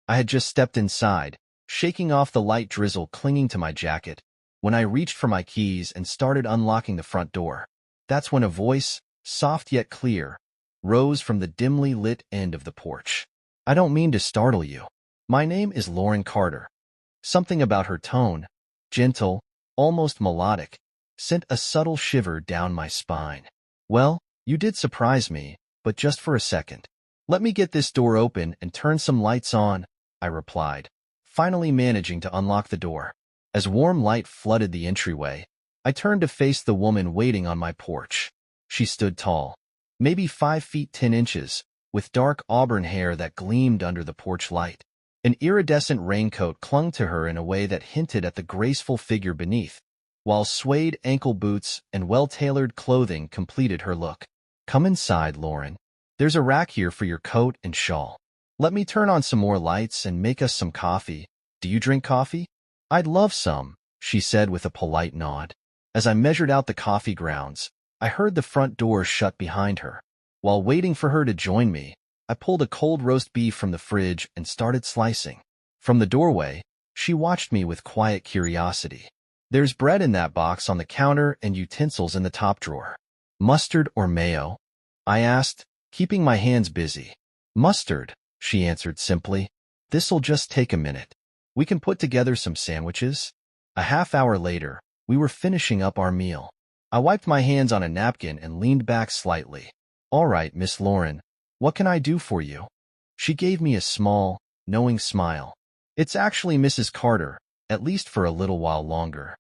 I had just stepped inside, shaking off the light drizzle clinging to my jacket, when I reached for my keys and started unlocking the front door. That's when a voice, soft yet clear, rose from the dimly lit end of the porch. "I don't mean to startle you. My name is Lauren Carter." Something about her tone, gentle, almost melodic, sent a subtle shiver down my spine. "Well, you did surprise me, but just for a second. Let me get this door open and turn some lights on," I replied, finally managing to unlock the door. As warm light flooded the entryway, I turned to face the woman waiting on my porch. She stood tall, maybe 5 feet 10 inches, with dark auburn hair that gleamed under the porch light. An iridescent raincoat clung to her in a way that hinted at the graceful figure beneath, while suede ankle boots and well-tailored clothing completed her look. "Come inside, Lauren. There's a rack here for your coat and shawl. Let me turn on some more lights and make us some coffee. Do you drink coffee?" "I'd love some," she said with a polite nod. As I measured out the coffee grounds, I heard the front door shut behind her. While waiting for her to join me, I pulled a cold roast beef from the fridge and started slicing. From the doorway, she watched me with quiet curiosity. "There's bread in that box on the counter and utensils in the top drawer. Mustard or mayo?" I asked, keeping my hands busy. "Mustard," she answered simply. "This'll just take a minute. We can put together some sandwiches." A half hour later, we were finishing up our meal. I wiped my hands on a napkin and leaned back slightly. "All right, Miss Lauren, what can I do for you?" She gave me a small, knowing smile. "It's actually Mrs. Carter, at least for a little while longer."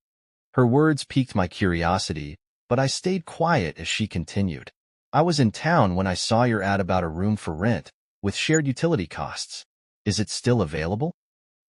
Her words piqued my curiosity, but I stayed quiet as she continued. "I was in town when I saw your ad about a room for rent, with shared utility costs. Is it still available?"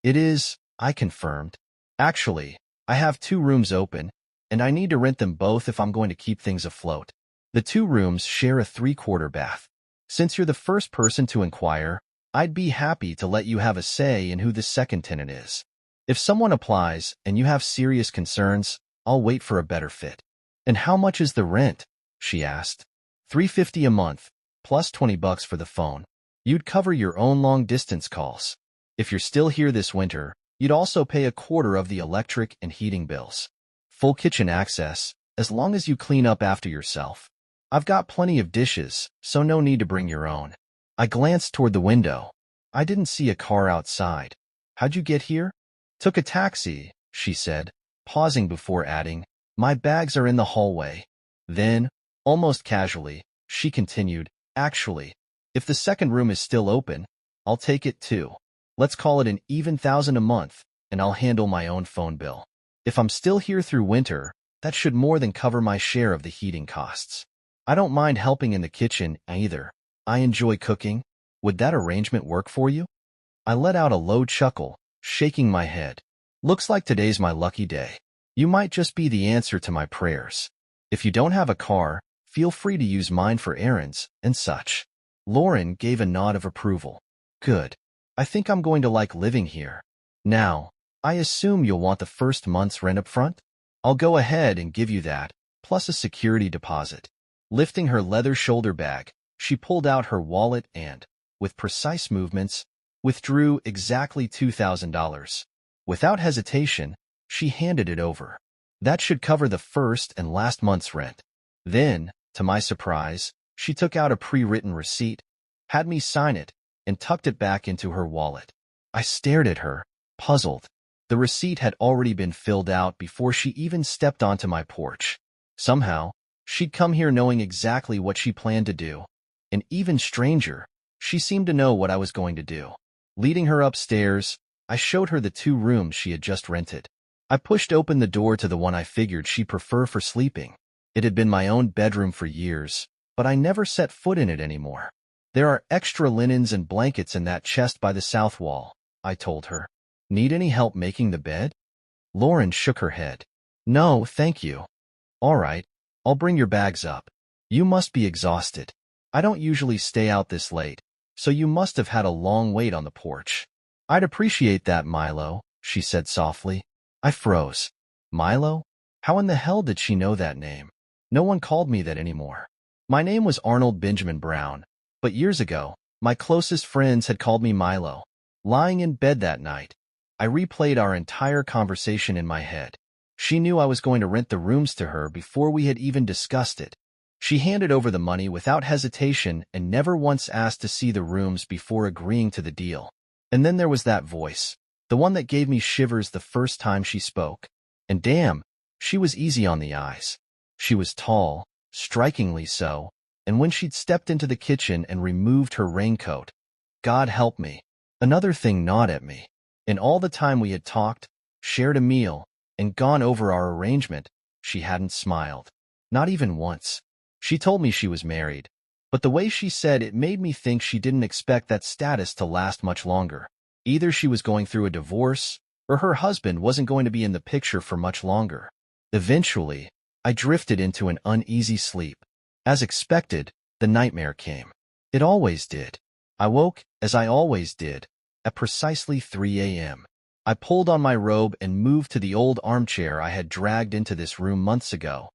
"It is," I confirmed. "Actually, I have 2 rooms open, and I need to rent them both if I'm going to keep things afloat. The 2 rooms share a 3/4 bath. Since you're the first person to inquire, I'd be happy to let you have a say in who the second tenant is. If someone applies and you have serious concerns, I'll wait for a better fit." "And how much is the rent?" she asked. $350 a month, plus $20 for the phone. You'd cover your own long-distance calls. If you're still here this winter, you'd also pay a quarter of the electric and heating bills. Full kitchen access, as long as you clean up after yourself. I've got plenty of dishes, so no need to bring your own." I glanced toward the window. I didn't see a car outside. "How'd you get here?" "Took a taxi," she said, pausing before adding, "My bags are in the hallway." Then, almost casually, she continued, "Actually, if the second room is still open, I'll take it too. Let's call it an even $1,000 a month, and I'll handle my own phone bill. If I'm still here through winter, that should more than cover my share of the heating costs. I don't mind helping in the kitchen either. I enjoy cooking. Would that arrangement work for you?" I let out a low chuckle, shaking my head. "Looks like today's my lucky day. You might just be the answer to my prayers. If you don't have a car, feel free to use mine for errands and such." Lauren gave a nod of approval. "Good. I think I'm going to like living here. Now, I assume you'll want the first month's rent up front? I'll go ahead and give you that, plus a security deposit." Lifting her leather shoulder bag, she pulled out her wallet and, with precise movements, withdrew exactly $2,000. Without hesitation, she handed it over. "That should cover the first and last month's rent." Then, to my surprise, she took out a pre-written receipt, had me sign it, and tucked it back into her wallet. I stared at her, puzzled. The receipt had already been filled out before she even stepped onto my porch. Somehow, she'd come here knowing exactly what she planned to do. And even stranger, she seemed to know what I was going to do. Leading her upstairs, I showed her the 2 rooms she had just rented. I pushed open the door to the one I figured she'd prefer for sleeping. It had been my own bedroom for years, but I never set foot in it anymore. "There are extra linens and blankets in that chest by the south wall," I told her. "Need any help making the bed?" Lauren shook her head. "No, thank you." "All right, I'll bring your bags up. You must be exhausted. I don't usually stay out this late, so you must have had a long wait on the porch." "I'd appreciate that, Milo," she said softly. I froze. Milo? How in the hell did she know that name? No one called me that anymore. My name was Arnold Benjamin Brown, but years ago, my closest friends had called me Milo. Lying in bed that night, I replayed our entire conversation in my head. She knew I was going to rent the rooms to her before we had even discussed it. She handed over the money without hesitation and never once asked to see the rooms before agreeing to the deal. And then there was that voice, the one that gave me shivers the first time she spoke. And damn, she was easy on the eyes. She was tall, strikingly so, and when she'd stepped into the kitchen and removed her raincoat, God help me, another thing gnawed at me. In all the time we had talked, shared a meal, and gone over our arrangement, she hadn't smiled. Not even once. She told me she was married, but the way she said it made me think she didn't expect that status to last much longer. Either she was going through a divorce, or her husband wasn't going to be in the picture for much longer. Eventually, I drifted into an uneasy sleep. As expected, the nightmare came. It always did. I woke, as I always did, at precisely 3 a.m. I pulled on my robe and moved to the old armchair I had dragged into this room months ago.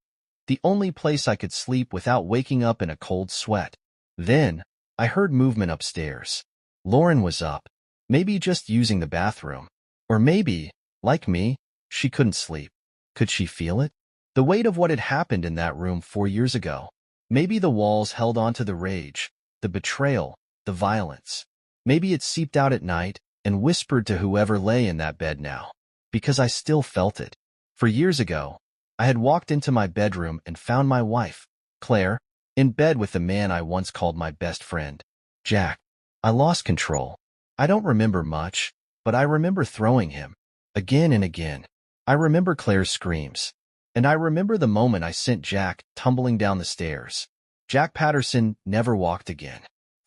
The only place I could sleep without waking up in a cold sweat. Then, I heard movement upstairs. Lauren was up, maybe just using the bathroom. Or maybe, like me, she couldn't sleep. Could she feel it? The weight of what had happened in that room 4 years ago. Maybe the walls held on to the rage, the betrayal, the violence. Maybe it seeped out at night and whispered to whoever lay in that bed now. Because I still felt it. For years ago, I had walked into my bedroom and found my wife, Claire, in bed with the man I once called my best friend, Jack. I lost control. I don't remember much, but I remember throwing him. Again and again. I remember Claire's screams. And I remember the moment I sent Jack tumbling down the stairs. Jack Patterson never walked again.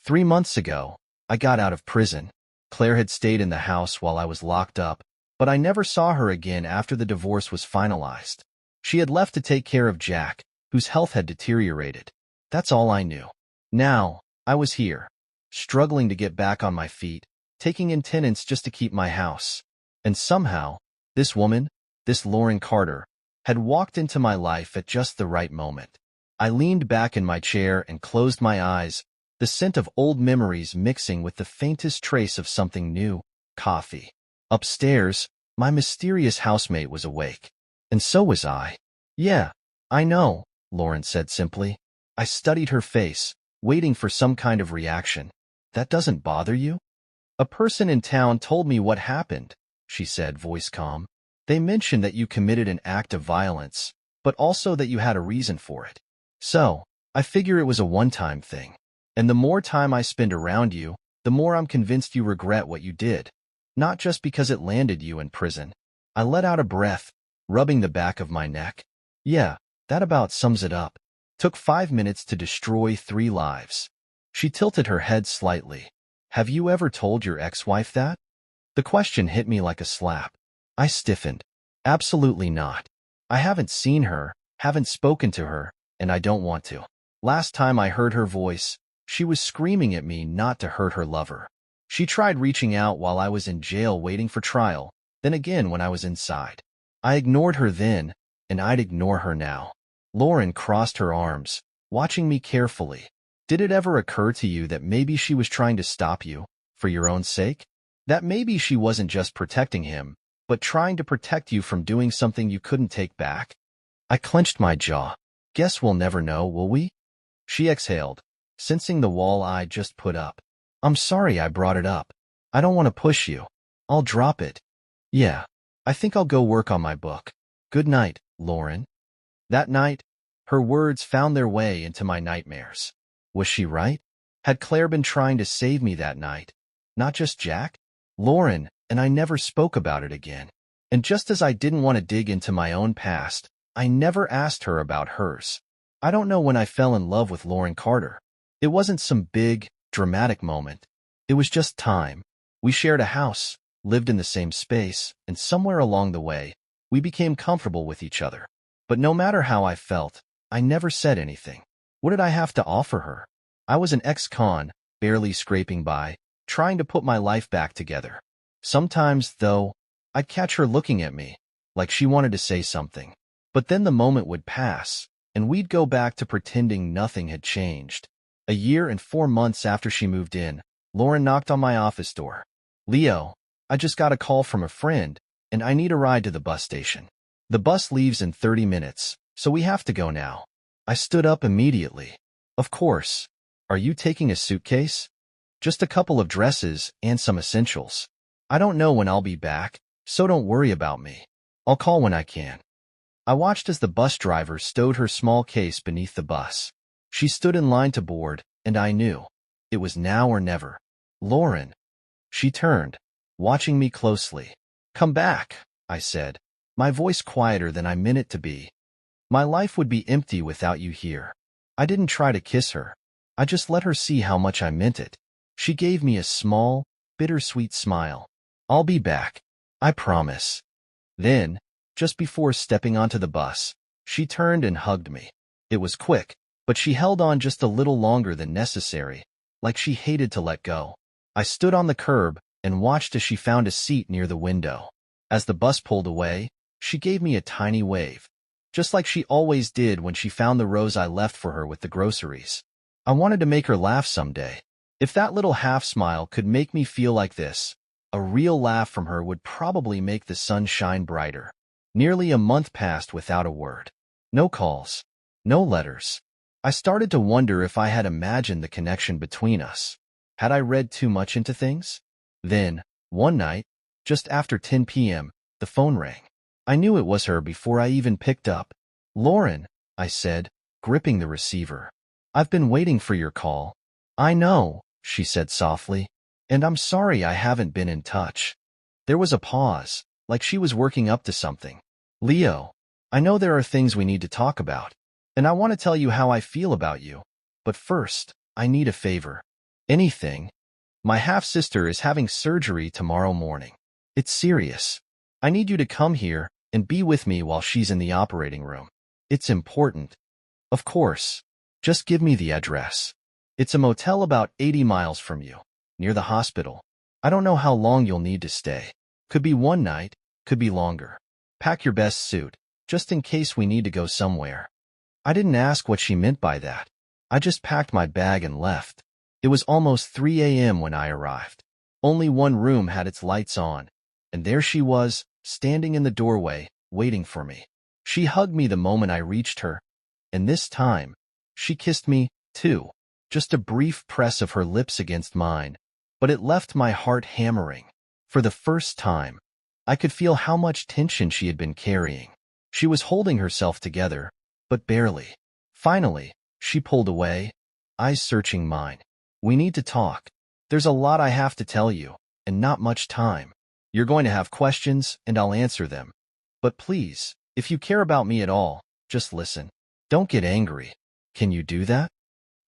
3 months ago, I got out of prison. Claire had stayed in the house while I was locked up, but I never saw her again after the divorce was finalized. She had left to take care of Jack, whose health had deteriorated. That's all I knew. Now, I was here, struggling to get back on my feet, taking in tenants just to keep my house. And somehow, this woman, this Lauren Carter, had walked into my life at just the right moment. I leaned back in my chair and closed my eyes, the scent of old memories mixing with the faintest trace of something new, coffee. Upstairs, my mysterious housemate was awake. And so was I. Yeah, I know, Lauren said simply. I studied her face, waiting for some kind of reaction. That doesn't bother you? A person in town told me what happened, she said, voice calm. They mentioned that you committed an act of violence, but also that you had a reason for it. So, I figure it was a one-time thing. And the more time I spend around you, the more I'm convinced you regret what you did. Not just because it landed you in prison. I let out a breath, rubbing the back of my neck. Yeah, that about sums it up. Took 5 minutes to destroy 3 lives. She tilted her head slightly. Have you ever told your ex-wife that? The question hit me like a slap. I stiffened. Absolutely not. I haven't seen her, haven't spoken to her, and I don't want to. Last time I heard her voice, she was screaming at me not to hurt her lover. She tried reaching out while I was in jail waiting for trial, then again when I was inside. I ignored her then, and I'd ignore her now. Lauren crossed her arms, watching me carefully. Did it ever occur to you that maybe she was trying to stop you, for your own sake? That maybe she wasn't just protecting him, but trying to protect you from doing something you couldn't take back? I clenched my jaw. Guess we'll never know, will we? She exhaled, sensing the wall I just put up. I'm sorry I brought it up. I don't want to push you. I'll drop it. Yeah, I think I'll go work on my book. Good night, Lauren. That night, her words found their way into my nightmares. Was she right? Had Claire been trying to save me that night? Not just Jack? Lauren and I never spoke about it again. And just as I didn't want to dig into my own past, I never asked her about hers. I don't know when I fell in love with Lauren Carter. It wasn't some big, dramatic moment. It was just time. We shared a house, lived in the same space, and somewhere along the way, we became comfortable with each other. But no matter how I felt, I never said anything. What did I have to offer her? I was an ex-con, barely scraping by, trying to put my life back together. Sometimes, though, I'd catch her looking at me, like she wanted to say something. But then the moment would pass, and we'd go back to pretending nothing had changed. A year and 4 months after she moved in, Lauren knocked on my office door. Leo, I just got a call from a friend, and I need a ride to the bus station. The bus leaves in 30 minutes, so we have to go now. I stood up immediately. Of course. Are you taking a suitcase? Just a couple of dresses and some essentials. I don't know when I'll be back, so don't worry about me. I'll call when I can. I watched as the bus driver stowed her small case beneath the bus. She stood in line to board, and I knew. It was now or never. Lauren. She turned, watching me closely. Come back, I said, my voice quieter than I meant it to be. My life would be empty without you here. I didn't try to kiss her. I just let her see how much I meant it. She gave me a small, bittersweet smile. I'll be back. I promise. Then, just before stepping onto the bus, she turned and hugged me. It was quick, but she held on just a little longer than necessary, like she hated to let go. I stood on the curb and watched as she found a seat near the window. As the bus pulled away, she gave me a tiny wave, just like she always did when she found the rose I left for her with the groceries. I wanted to make her laugh someday. If that little half-smile could make me feel like this, a real laugh from her would probably make the sun shine brighter. Nearly a month passed without a word. No calls. No letters. I started to wonder if I had imagined the connection between us. Had I read too much into things? Then, one night, just after 10 p.m., the phone rang. I knew it was her before I even picked up. Lauren, I said, gripping the receiver. I've been waiting for your call. I know, she said softly, and I'm sorry I haven't been in touch. There was a pause, like she was working up to something. Leo, I know there are things we need to talk about, and I want to tell you how I feel about you. But first, I need a favor. Anything. My half-sister is having surgery tomorrow morning. It's serious. I need you to come here and be with me while she's in the operating room. It's important. Of course. Just give me the address. It's a motel about 80 miles from you, near the hospital. I don't know how long you'll need to stay. Could be one night, could be longer. Pack your best suit, just in case we need to go somewhere. I didn't ask what she meant by that. I just packed my bag and left. It was almost 3 a.m. when I arrived. Only one room had its lights on, and there she was, standing in the doorway, waiting for me. She hugged me the moment I reached her, and this time, she kissed me, too. Just a brief press of her lips against mine, but it left my heart hammering. For the first time, I could feel how much tension she had been carrying. She was holding herself together, but barely. Finally, she pulled away, eyes searching mine. We need to talk. There's a lot I have to tell you, and not much time. You're going to have questions, and I'll answer them. But please, if you care about me at all, just listen. Don't get angry. Can you do that?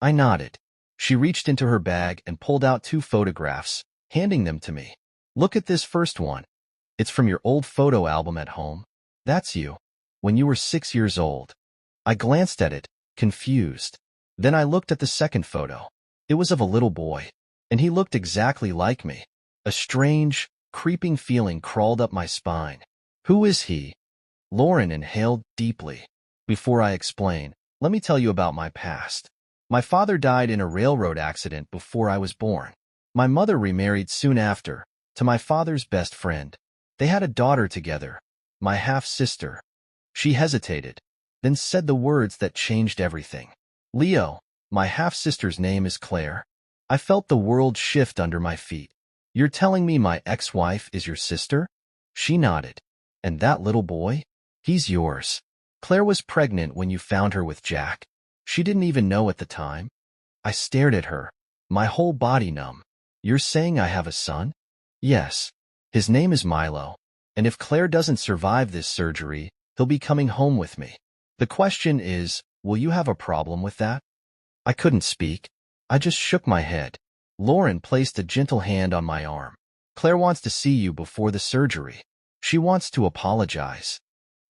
I nodded. She reached into her bag and pulled out 2 photographs, handing them to me. Look at this first one. It's from your old photo album at home. That's you, when you were 6 years old. I glanced at it, confused. Then I looked at the second photo. It was of a little boy, and he looked exactly like me. A strange, creeping feeling crawled up my spine. Who is he? Lauren inhaled deeply. Before I explain, let me tell you about my past. My father died in a railroad accident before I was born. My mother remarried soon after, to my father's best friend. They had a daughter together, my half-sister. She hesitated, then said the words that changed everything. Leo, my half-sister's name is Claire. I felt the world shift under my feet. You're telling me my ex-wife is your sister? She nodded. And that little boy? He's yours. Claire was pregnant when you found her with Jack. She didn't even know at the time. I stared at her, my whole body numb. You're saying I have a son? Yes. His name is Milo. And if Claire doesn't survive this surgery, he'll be coming home with me. The question is, will you have a problem with that? I couldn't speak. I just shook my head. Lauren placed a gentle hand on my arm. Claire wants to see you before the surgery. She wants to apologize.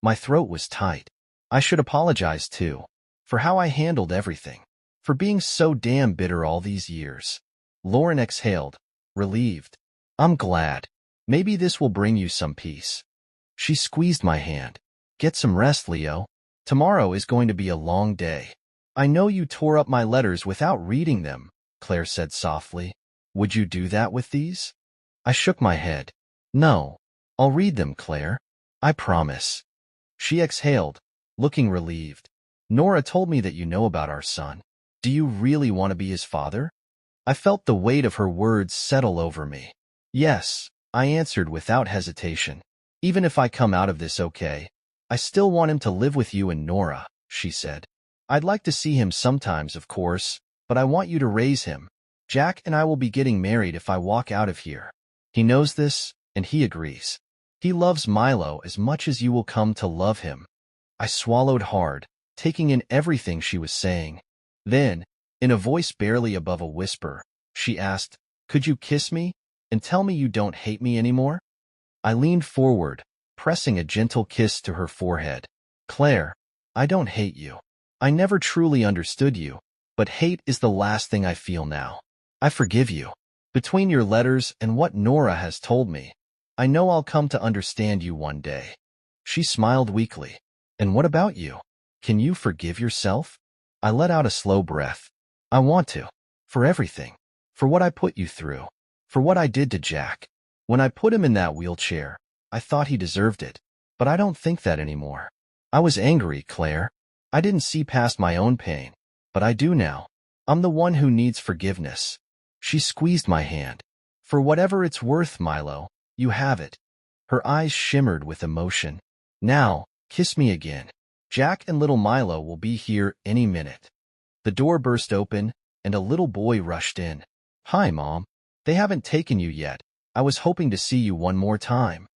My throat was tight. I should apologize too, for how I handled everything, for being so damn bitter all these years. Lauren exhaled, relieved. I'm glad. Maybe this will bring you some peace. She squeezed my hand. Get some rest, Leo. Tomorrow is going to be a long day. I know you tore up my letters without reading them, Claire said softly. Would you do that with these? I shook my head. No, I'll read them, Claire. I promise. She exhaled, looking relieved. Nora told me that you know about our son. Do you really want to be his father? I felt the weight of her words settle over me. Yes, I answered without hesitation. Even if I come out of this okay, I still want him to live with you and Nora, she said. I'd like to see him sometimes, of course, but I want you to raise him. Jack and I will be getting married if I walk out of here. He knows this, and he agrees. He loves Milo as much as you will come to love him. I swallowed hard, taking in everything she was saying. Then, in a voice barely above a whisper, she asked, "Could you kiss me and tell me you don't hate me anymore?" I leaned forward, pressing a gentle kiss to her forehead. Claire, I don't hate you. I never truly understood you, but hate is the last thing I feel now. I forgive you. Between your letters and what Nora has told me, I know I'll come to understand you one day. She smiled weakly. And what about you? Can you forgive yourself? I let out a slow breath. I want to. For everything. For what I put you through. For what I did to Jack. When I put him in that wheelchair, I thought he deserved it. But I don't think that anymore. I was angry, Claire. I didn't see past my own pain. But I do now. I'm the one who needs forgiveness. She squeezed my hand. For whatever it's worth, Milo, you have it. Her eyes shimmered with emotion. Now, kiss me again. Jack and little Milo will be here any minute. The door burst open, and a little boy rushed in. Hi, Mom. They haven't taken you yet. I was hoping to see you one more time.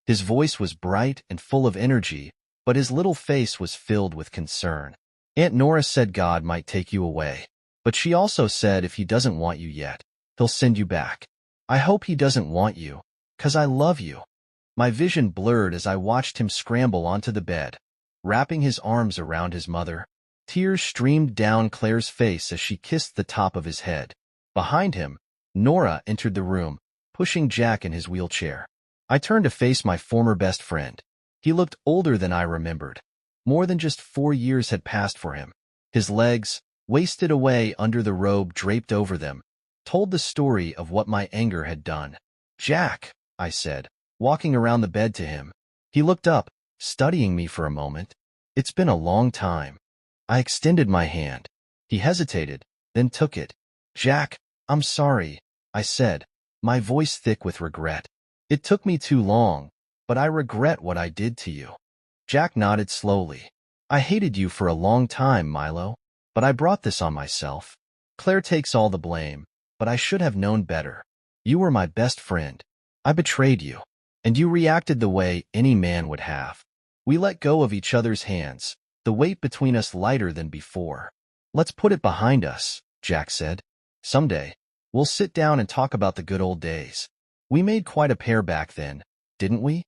His voice was bright and full of energy, but his little face was filled with concern. Aunt Nora said God might take you away, but she also said if he doesn't want you yet, he'll send you back. I hope he doesn't want you, 'cause I love you. My vision blurred as I watched him scramble onto the bed, wrapping his arms around his mother. Tears streamed down Claire's face as she kissed the top of his head. Behind him, Nora entered the room, pushing Jack in his wheelchair. I turned to face my former best friend. He looked older than I remembered. More than just 4 years had passed for him. His legs, wasted away under the robe draped over them, told the story of what my anger had done. Jack, I said, walking around the bed to him. He looked up, studying me for a moment. It's been a long time. I extended my hand. He hesitated, then took it. Jack, I'm sorry, I said, my voice thick with regret. It took me too long, but I regret what I did to you. Jack nodded slowly. I hated you for a long time, Milo, but I brought this on myself. Claire takes all the blame, but I should have known better. You were my best friend. I betrayed you, and you reacted the way any man would have. We let go of each other's hands, the weight between us lighter than before. Let's put it behind us, Jack said. Someday, we'll sit down and talk about the good old days. We made quite a pair back then, didn't we?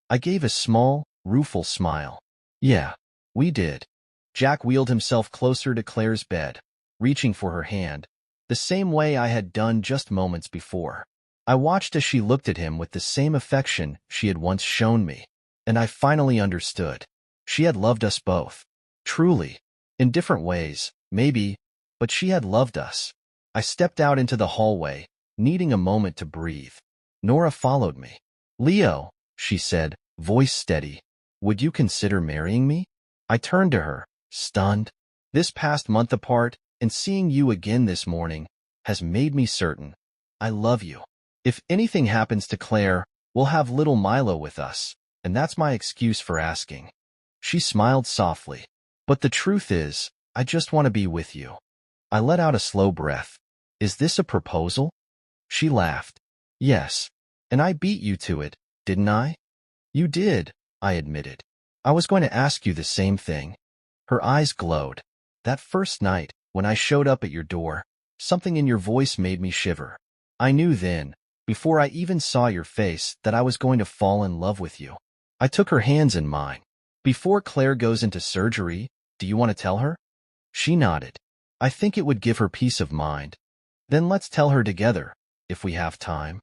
I gave a small, rueful smile. Yeah, we did. Jack wheeled himself closer to Claire's bed, reaching for her hand, the same way I had done just moments before. I watched as she looked at him with the same affection she had once shown me, and I finally understood. She had loved us both. Truly. In different ways, maybe, but she had loved us. I stepped out into the hallway, needing a moment to breathe. Nora followed me. Leo, she said, voice steady, would you consider marrying me? I turned to her, stunned. This past month apart, and seeing you again this morning, has made me certain. I love you. If anything happens to Claire, we'll have little Milo with us, and that's my excuse for asking. She smiled softly. But the truth is, I just want to be with you. I let out a slow breath. Is this a proposal? She laughed. Yes. And I beat you to it, didn't I? You did, I admitted. I was going to ask you the same thing. Her eyes glowed. That first night, when I showed up at your door, something in your voice made me shiver. I knew then, before I even saw your face, that I was going to fall in love with you. I took her hands in mine. Before Claire goes into surgery, do you want to tell her? She nodded. I think it would give her peace of mind. Then let's tell her together, if we have time.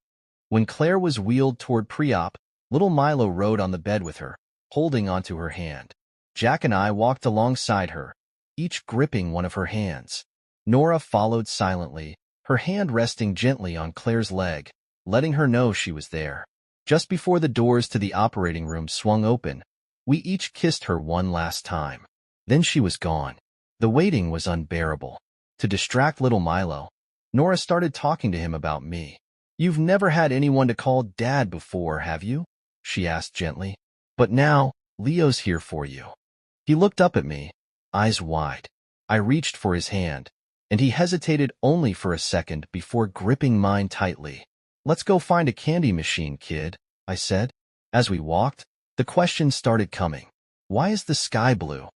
When Claire was wheeled toward pre-op, little Milo rode on the bed with her, holding onto her hand. Jack and I walked alongside her, each gripping one of her hands. Nora followed silently, her hand resting gently on Claire's leg, letting her know she was there. Just before the doors to the operating room swung open, we each kissed her one last time. Then she was gone. The waiting was unbearable. To distract little Milo, Nora started talking to him about me. "You've never had anyone to call Dad before, have you?" she asked gently. "But now, Leo's here for you." He looked up at me, eyes wide. I reached for his hand, and he hesitated only for a second before gripping mine tightly. "Let's go find a candy machine, kid," I said. As we walked, the questions started coming. Why is the sky blue?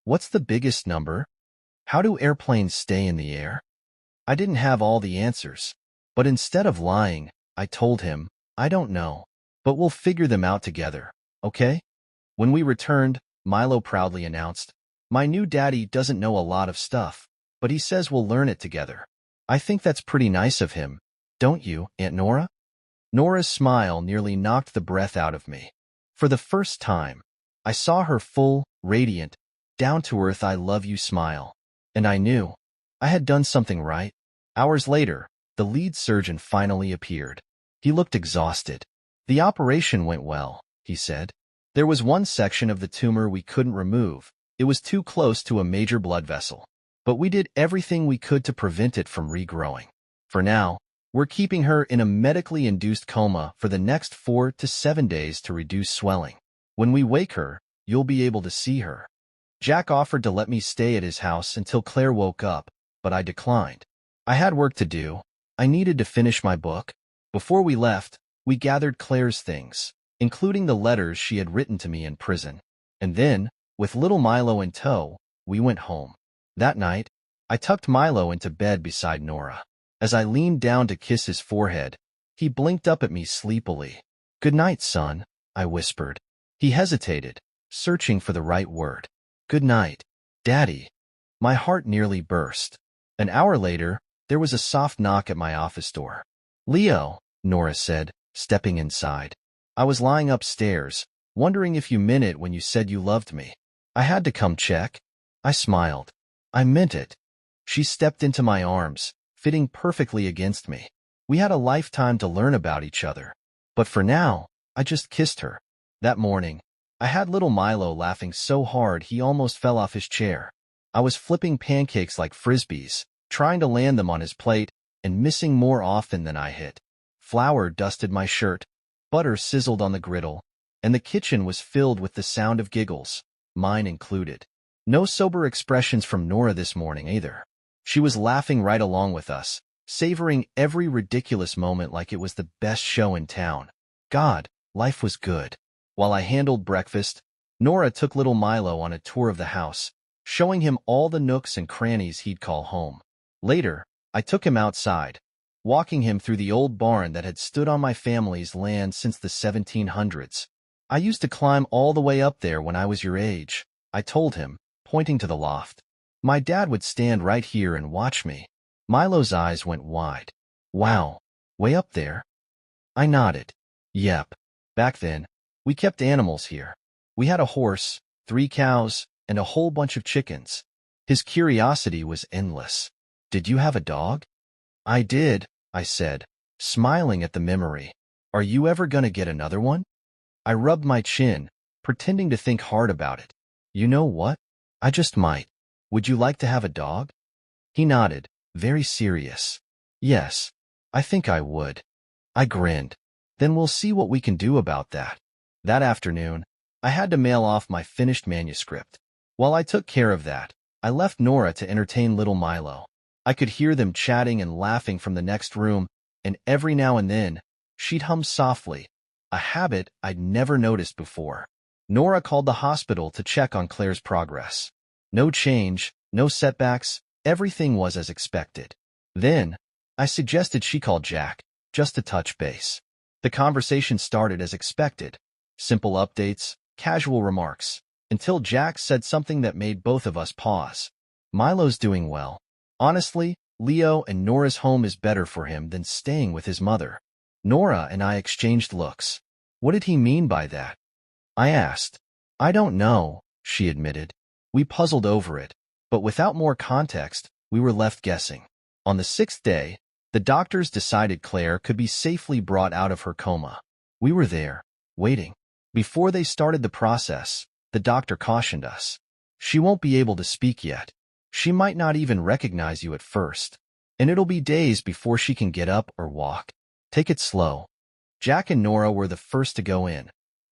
What's the biggest number? How do airplanes stay in the air? I didn't have all the answers, but instead of lying, I told him, "I don't know, but we'll figure them out together, okay?" When we returned, Milo proudly announced, "My new daddy doesn't know a lot of stuff, but he says we'll learn it together." I think that's pretty nice of him, don't you, Aunt Nora? Nora's smile nearly knocked the breath out of me. For the first time, I saw her full, radiant, down-to-earth I love you smile, and I knew I had done something right. Hours later, the lead surgeon finally appeared. He looked exhausted. "The operation went well," he said. "There was one section of the tumor we couldn't remove. It was too close to a major blood vessel. But we did everything we could to prevent it from regrowing. For now, we're keeping her in a medically induced coma for the next 4 to 7 days to reduce swelling. When we wake her, you'll be able to see her." Jack offered to let me stay at his house until Claire woke up, but I declined. I had work to do. I needed to finish my book. Before we left, we gathered Claire's things, including the letters she had written to me in prison. And then, with little Milo in tow, we went home. That night, I tucked Milo into bed beside Nora. As I leaned down to kiss his forehead, he blinked up at me sleepily. "Good night, son," I whispered. He hesitated, searching for the right word. "Good night, Daddy." My heart nearly burst. An hour later, there was a soft knock at my office door. "Leo," Nora said, stepping inside. "I was lying upstairs, wondering if you meant it when you said you loved me. I had to come check." I smiled. "I meant it." She stepped into my arms, fitting perfectly against me. We had a lifetime to learn about each other. But for now, I just kissed her. That morning, I had little Milo laughing so hard he almost fell off his chair. I was flipping pancakes like frisbees, trying to land them on his plate, and missing more often than I hit. Flour dusted my shirt, butter sizzled on the griddle, and the kitchen was filled with the sound of giggles, mine included. No sober expressions from Nora this morning either. She was laughing right along with us, savoring every ridiculous moment like it was the best show in town. God, life was good. While I handled breakfast, Nora took little Milo on a tour of the house, showing him all the nooks and crannies he'd call home. Later, I took him outside, walking him through the old barn that had stood on my family's land since the 1700s. "I used to climb all the way up there when I was your age," I told him, pointing to the loft. "My dad would stand right here and watch me." Milo's eyes went wide. "Wow, way up there?" I nodded. "Yep. Back then, we kept animals here. We had a horse, 3 cows, and a whole bunch of chickens." His curiosity was endless. "Did you have a dog?" "I did," I said, smiling at the memory. "Are you ever gonna get another one?" I rubbed my chin, pretending to think hard about it. "You know what? I just might. Would you like to have a dog?" He nodded, very serious. "Yes, I think I would." I grinned. "Then we'll see what we can do about that." That afternoon, I had to mail off my finished manuscript. While I took care of that, I left Nora to entertain little Milo. I could hear them chatting and laughing from the next room, and every now and then, she'd hum softly, a habit I'd never noticed before. Nora called the hospital to check on Claire's progress. No change, no setbacks, everything was as expected. Then, I suggested she call Jack, just to touch base. The conversation started as expected. Simple updates, casual remarks, until Jack said something that made both of us pause. "Milo's doing well. Honestly, Leo and Nora's home is better for him than staying with his mother." Nora and I exchanged looks. What did he mean by that? I asked. "I don't know," she admitted. We puzzled over it, but without more context, we were left guessing. On the 6th day, The doctors decided Claire could be safely brought out of her coma. We were there, waiting. Before they started the process, the doctor cautioned us. She won't be able to speak yet. She might not even recognize you at first. And it'll be days before she can get up or walk. Take it slow. Jack and Nora were the first to go in.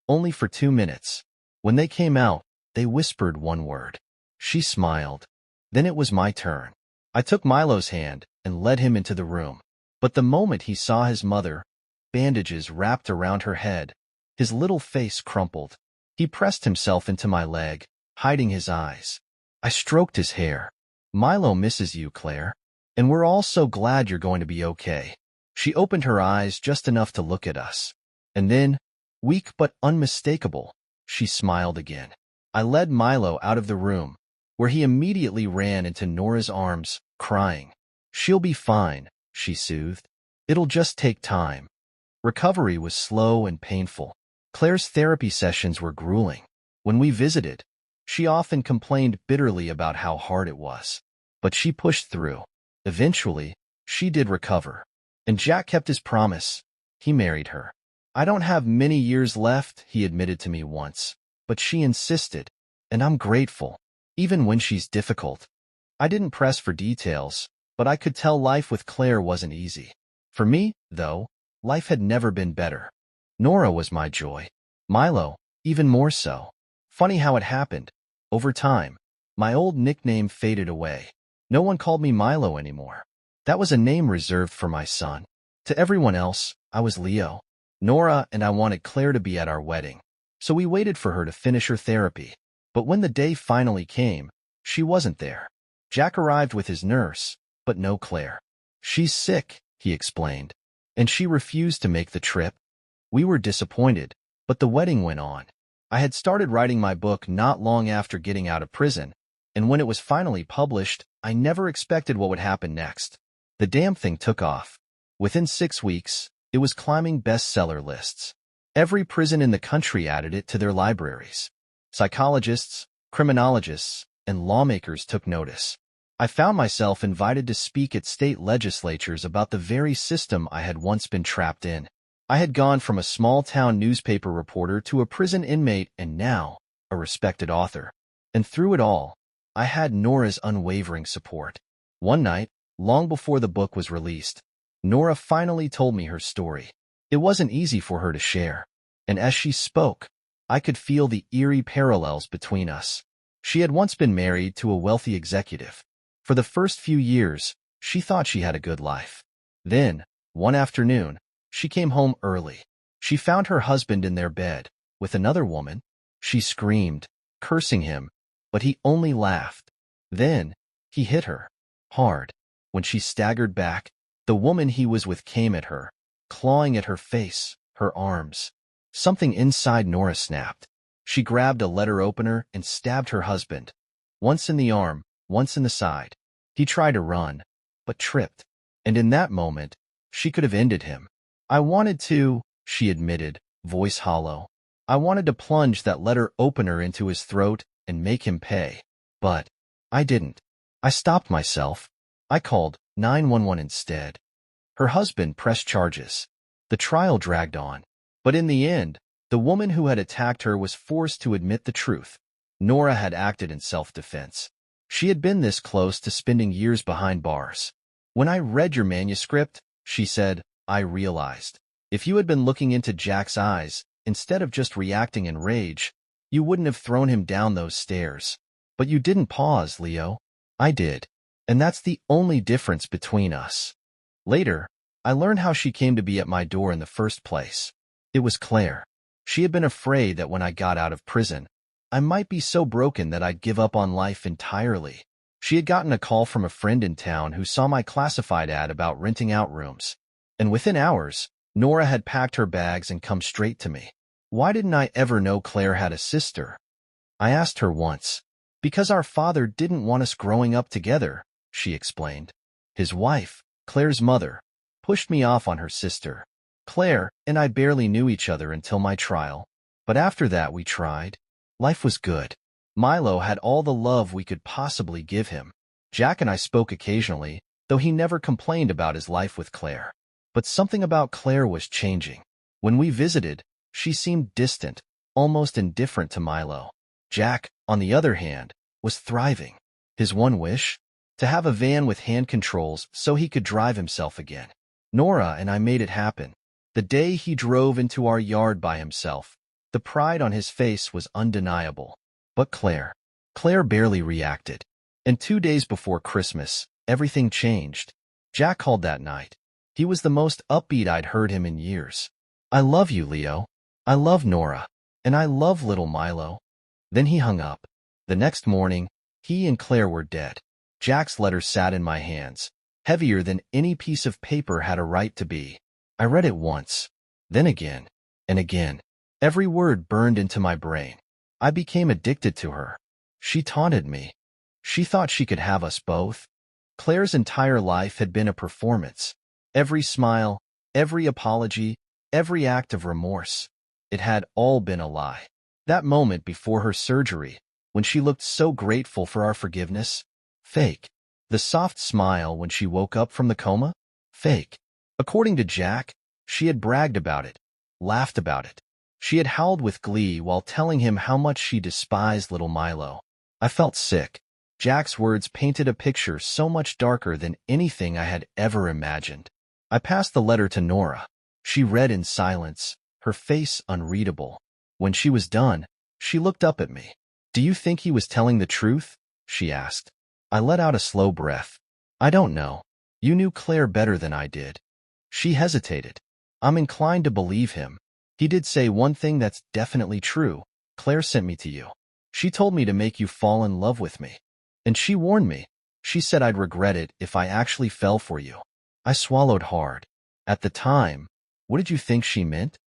Only for 2 minutes. When they came out, they whispered one word. She smiled. Then it was my turn. I took Milo's hand and led him into the room. But the moment he saw his mother, bandages wrapped around her head, his little face crumpled. He pressed himself into my leg, hiding his eyes. I stroked his hair. Milo misses you, Claire. And we're all so glad you're going to be okay. She opened her eyes just enough to look at us. And then, weak but unmistakable, she smiled again. I led Milo out of the room, where he immediately ran into Nora's arms, crying. She'll be fine, she soothed. It'll just take time. Recovery was slow and painful. Claire's therapy sessions were grueling. When we visited, she often complained bitterly about how hard it was. But she pushed through. Eventually, she did recover. And Jack kept his promise. He married her. I don't have many years left, he admitted to me once. But she insisted. And I'm grateful. Even when she's difficult. I didn't press for details, but I could tell life with Claire wasn't easy. For me, though, life had never been better. Nora was my joy. Milo, even more so. Funny how it happened. Over time, my old nickname faded away. No one called me Milo anymore. That was a name reserved for my son. To everyone else, I was Leo. Nora and I wanted Claire to be at our wedding, so we waited for her to finish her therapy. But when the day finally came, she wasn't there. Jack arrived with his nurse, but no Claire. She's sick, he explained, and she refused to make the trip. We were disappointed, but the wedding went on. I had started writing my book not long after getting out of prison, and when it was finally published, I never expected what would happen next. The damn thing took off. Within 6 weeks, it was climbing bestseller lists. Every prison in the country added it to their libraries. Psychologists, criminologists, and lawmakers took notice. I found myself invited to speak at state legislatures about the very system I had once been trapped in. I had gone from a small-town newspaper reporter to a prison inmate and now a respected author. And through it all, I had Nora's unwavering support. One night, long before the book was released, Nora finally told me her story. It wasn't easy for her to share, and as she spoke, I could feel the eerie parallels between us. She had once been married to a wealthy executive. For the first few years, she thought she had a good life. Then, one afternoon, she came home early. She found her husband in their bed, with another woman. She screamed, cursing him, but he only laughed. Then, he hit her. Hard. When she staggered back, the woman he was with came at her, clawing at her face, her arms. Something inside Nora snapped. She grabbed a letter opener and stabbed her husband. Once in the arm, once in the side. He tried to run, but tripped. And in that moment, she could have ended him. I wanted to, she admitted, voice hollow. I wanted to plunge that letter opener into his throat and make him pay. But I didn't. I stopped myself. I called 911 instead. Her husband pressed charges. The trial dragged on. But in the end, the woman who had attacked her was forced to admit the truth. Nora had acted in self-defense. She had been this close to spending years behind bars. When I read your manuscript, she said, I realized. If you had been looking into Jack's eyes, instead of just reacting in rage, you wouldn't have thrown him down those stairs. But you didn't pause, Leo. I did. And that's the only difference between us. Later, I learned how she came to be at my door in the first place. It was Claire. She had been afraid that when I got out of prison, I might be so broken that I'd give up on life entirely. She had gotten a call from a friend in town who saw my classified ad about renting out rooms. And within hours, Nora had packed her bags and come straight to me. Why didn't I ever know Claire had a sister? I asked her once. Because our father didn't want us growing up together, she explained. His wife, Claire's mother, pushed me off on her sister. Claire and I barely knew each other until my trial. But after that we tried. Life was good. Milo had all the love we could possibly give him. Jack and I spoke occasionally, though he never complained about his life with Claire. But something about Claire was changing. When we visited, she seemed distant, almost indifferent to Milo. Jack, on the other hand, was thriving. His one wish? To have a van with hand controls so he could drive himself again. Nora and I made it happen. The day he drove into our yard by himself, the pride on his face was undeniable. But Claire barely reacted. And 2 days before Christmas, everything changed. Jack called that night. He was the most upbeat I'd heard him in years. "I love you, Leo. I love Nora. And I love little Milo." Then he hung up. The next morning, he and Claire were dead. Jack's letter sat in my hands, heavier than any piece of paper had a right to be. I read it once, then again, and again. Every word burned into my brain. I became addicted to her. She taunted me. She thought she could have us both. Claire's entire life had been a performance. Every smile, every apology, every act of remorse. It had all been a lie. That moment before her surgery, when she looked so grateful for our forgiveness, fake. The soft smile when she woke up from the coma, fake. According to Jack, she had bragged about it, laughed about it. She had howled with glee while telling him how much she despised little Milo. I felt sick. Jack's words painted a picture so much darker than anything I had ever imagined. I passed the letter to Nora. She read in silence, her face unreadable. When she was done, she looked up at me. "Do you think he was telling the truth?" she asked. I let out a slow breath. "I don't know. You knew Claire better than I did." She hesitated. "I'm inclined to believe him. He did say one thing that's definitely true. Claire sent me to you. She told me to make you fall in love with me. And she warned me. She said I'd regret it if I actually fell for you." I swallowed hard. At the time, what did you think she meant?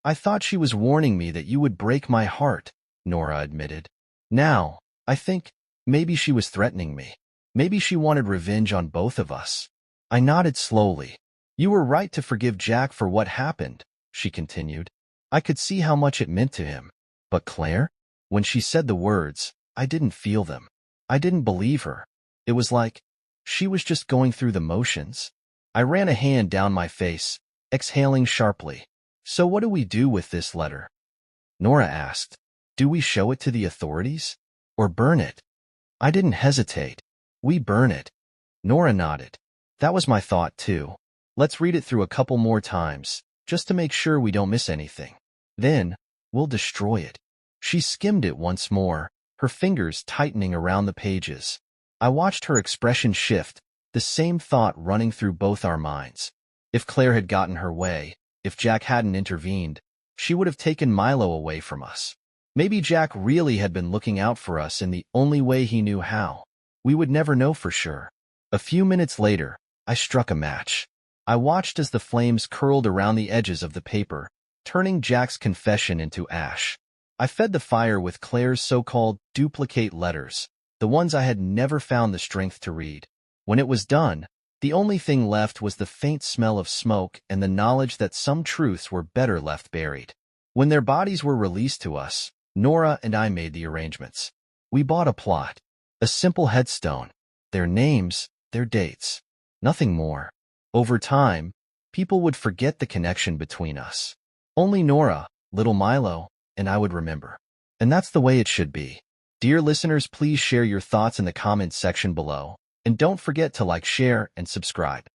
"I thought she was warning me that you would break my heart," Nora admitted. "Now, I think maybe she was threatening me. Maybe she wanted revenge on both of us." I nodded slowly. "You were right to forgive Jack for what happened," she continued. I could see how much it meant to him. But Claire? When she said the words, I didn't feel them. I didn't believe her. It was like she was just going through the motions. I ran a hand down my face, exhaling sharply. "So what do we do with this letter?" Nora asked. "Do we show it to the authorities? Or burn it?" I didn't hesitate. "We burn it." Nora nodded. "That was my thought, too. Let's read it through a couple more times, just to make sure we don't miss anything. Then, we'll destroy it." She skimmed it once more, her fingers tightening around the pages. I watched her expression shift, the same thought running through both our minds. If Claire had gotten her way, if Jack hadn't intervened, she would have taken Milo away from us. Maybe Jack really had been looking out for us in the only way he knew how. We would never know for sure. A few minutes later, I struck a match. I watched as the flames curled around the edges of the paper, turning Jack's confession into ash. I fed the fire with Claire's so-called duplicate letters, the ones I had never found the strength to read. When it was done, the only thing left was the faint smell of smoke and the knowledge that some truths were better left buried. When their bodies were released to us, Nora and I made the arrangements. We bought a plot, a simple headstone, their names, their dates, nothing more. Over time, people would forget the connection between us. Only Nora, little Milo, and I would remember. And that's the way it should be. Dear listeners, please share your thoughts in the comments section below. And don't forget to like, share, and subscribe.